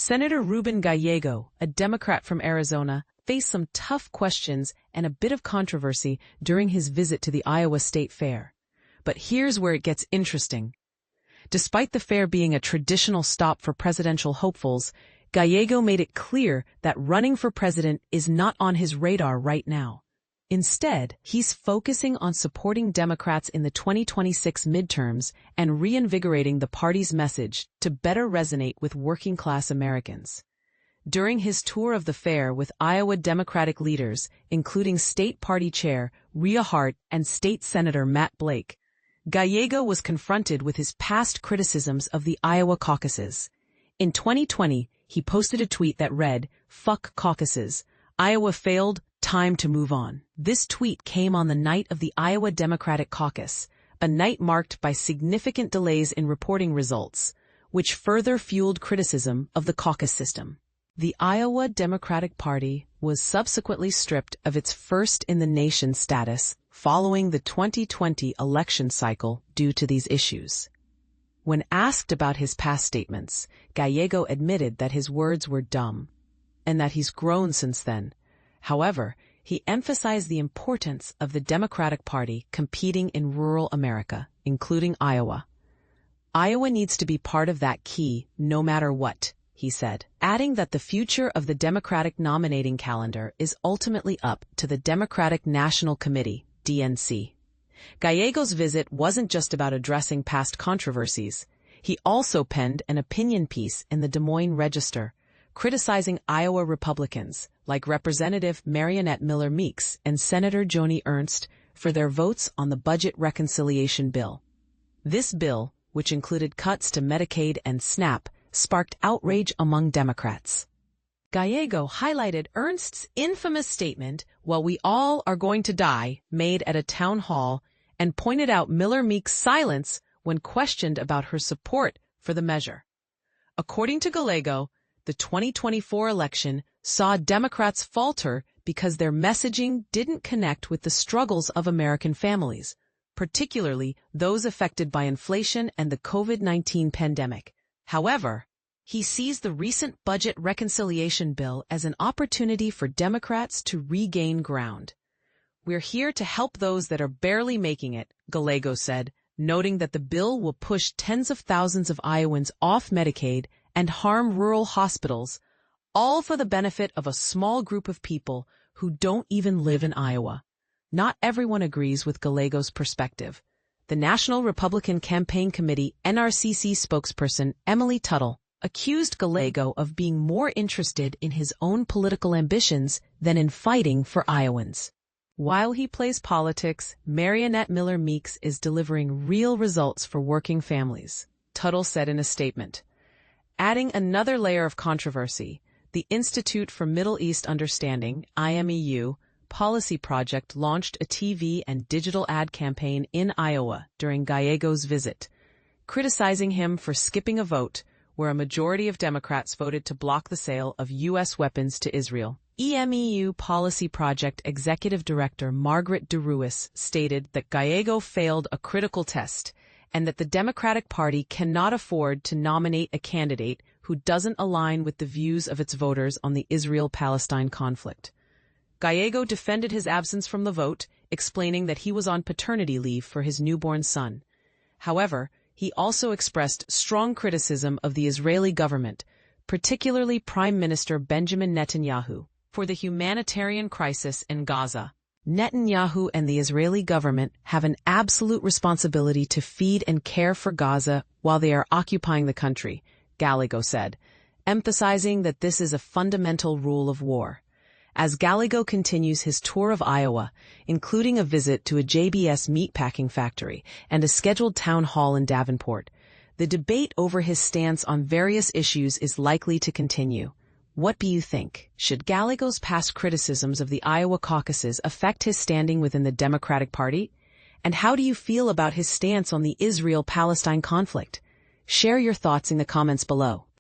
Senator Ruben Gallego, a Democrat from Arizona, faced some tough questions and a bit of controversy during his visit to the Iowa State Fair. But here's where it gets interesting. Despite the fair being a traditional stop for presidential hopefuls, Gallego made it clear that running for president is not on his radar right now. Instead, he's focusing on supporting Democrats in the 2026 midterms and reinvigorating the party's message to better resonate with working-class Americans. During his tour of the fair with Iowa Democratic leaders, including State Party Chair Rhea Hart and State Senator Matt Blake, Gallego was confronted with his past criticisms of the Iowa caucuses. In 2020, he posted a tweet that read, "Fuck caucuses. Iowa failed. Time to move on." This tweet came on the night of the Iowa Democratic Caucus, a night marked by significant delays in reporting results, which further fueled criticism of the caucus system. The Iowa Democratic Party was subsequently stripped of its first-in-the-nation status following the 2020 election cycle due to these issues. When asked about his past statements, Gallego admitted that his words were dumb, and that he's grown since then. However, he emphasized the importance of the Democratic Party competing in rural America, including Iowa. "Iowa needs to be part of that key, no matter what," he said, adding that the future of the Democratic nominating calendar is ultimately up to the Democratic National Committee, DNC. Gallego's visit wasn't just about addressing past controversies. He also penned an opinion piece in the Des Moines Register, criticizing Iowa Republicans like Representative Marionette Miller Meeks and Senator Joni Ernst for their votes on the budget reconciliation bill. This bill, which included cuts to Medicaid and SNAP, sparked outrage among Democrats. Gallego highlighted Ernst's infamous statement, "Well, we all are going to die," made at a town hall, and pointed out Miller Meeks' silence when questioned about her support for the measure. According to Gallego, the 2024 election saw Democrats falter because their messaging didn't connect with the struggles of American families, particularly those affected by inflation and the COVID-19 pandemic. However, he sees the recent budget reconciliation bill as an opportunity for Democrats to regain ground. "We're here to help those that are barely making it," Gallego said, noting that the bill will push tens of thousands of Iowans off Medicaid and harm rural hospitals, all for the benefit of a small group of people who don't even live in Iowa. Not everyone agrees with Gallego's perspective. The National Republican Campaign Committee NRCC spokesperson Emily Tuttle accused Gallego of being more interested in his own political ambitions than in fighting for Iowans. "While he plays politics, Marionette Miller Meeks is delivering real results for working families," Tuttle said in a statement. Adding another layer of controversy, the Institute for Middle East Understanding, IMEU, policy project launched a TV and digital ad campaign in Iowa during Gallego's visit, criticizing him for skipping a vote where a majority of Democrats voted to block the sale of U.S. weapons to Israel. EMEU Policy Project Executive Director Margaret DeRuis stated that Gallego failed a critical test and that the Democratic Party cannot afford to nominate a candidate who doesn't align with the views of its voters on the Israel-Palestine conflict. Gallego defended his absence from the vote, explaining that he was on paternity leave for his newborn son. However, he also expressed strong criticism of the Israeli government, particularly Prime Minister Benjamin Netanyahu, for the humanitarian crisis in Gaza. "Netanyahu and the Israeli government have an absolute responsibility to feed and care for Gaza while they are occupying the country," Gallego said, emphasizing that this is a fundamental rule of war. As Gallego continues his tour of Iowa, including a visit to a JBS meatpacking factory and a scheduled town hall in Davenport, the debate over his stance on various issues is likely to continue. What do you think? Should Gallego's past criticisms of the Iowa caucuses affect his standing within the Democratic Party? And how do you feel about his stance on the Israel-Palestine conflict? Share your thoughts in the comments below.